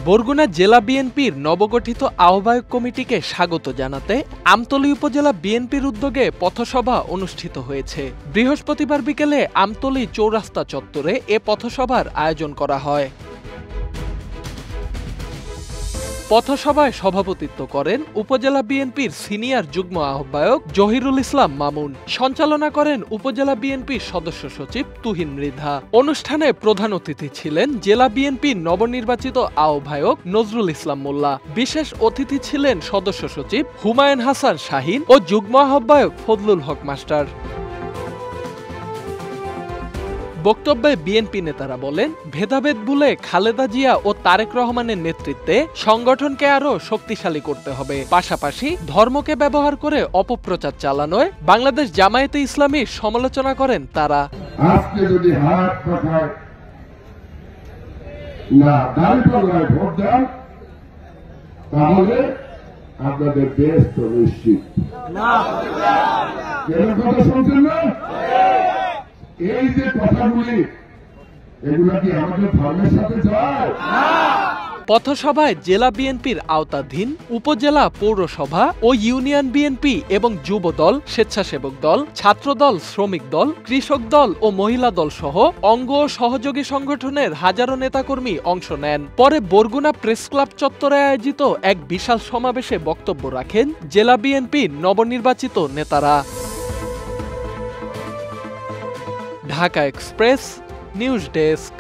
বরগুনা জেলা বিএনপির নবগঠিত আহ্বায়ক কমিটিকে স্বাগত জানাতে আমতলী উপজেলা বিএনপির উদ্যোগে পথসভা অনুষ্ঠিত হয়েছে। বৃহস্পতিবার বিকেলে আমতলী চৌরাস্তা চত্বরে এ পথসভার আয়োজন করা হয়। পথসভায় সভাপতিত্ব করেন উপজেলা বিএনপির সিনিয়র যুগ্ম আহ্বায়ক জহিরুল ইসলাম মামুন। সঞ্চালনা করেন উপজেলা বিএনপির সদস্য সচিব তুহিন মৃধা। অনুষ্ঠানে প্রধান অতিথি ছিলেন জেলা বিএনপির নবনির্বাচিত আহ্বায়ক নজরুল ইসলাম মোল্লা। বিশেষ অতিথি ছিলেন সদস্য সচিব হুমায়ুন হাসান শাহিন ও যুগ্ম আহ্বায়ক ফজলুল হক মাস্টার। বক্তব্যে বিএনপি নেতারা বলেন, ভেদাভেদ ভুলে খালেদা জিয়া ও তারেক রহমানের নেতৃত্বে সংগঠনকে আরো শক্তিশালী করতে হবে। পাশাপাশি ধর্মকে ব্যবহার করে অপপ্রচার চালানোয় বাংলাদেশ জামায়াতে ইসলামীর সমালোচনা করেন তারা। আজকে যদি হাত পাখায় না দাঁড়িপাল্লায় ভোট দেন তাহলে আপনাদের দেশ তো নিশ্চিত। কেন কথা শুনছেন না? এই যে কথাগুলি এগুলা কি আমাদের ধর্মের সাথে যায়? পথসভায় জেলা বিএনপির আওতাধীন উপজেলা, পৌরসভা ও ইউনিয়ন বিএনপি এবং যুব দল, স্বেচ্ছাসেবক দল, ছাত্রদল, শ্রমিক দল, কৃষক দল ও মহিলা দল সহ অঙ্গ ও সহযোগী সংগঠনের হাজারো নেতাকর্মী অংশ নেন। পরে বরগুনা প্রেস ক্লাব চত্বরে আয়োজিত এক বিশাল সমাবেশে বক্তব্য রাখেন জেলা বিএনপির নবনির্বাচিত নেতারা। Dhaka express news desk.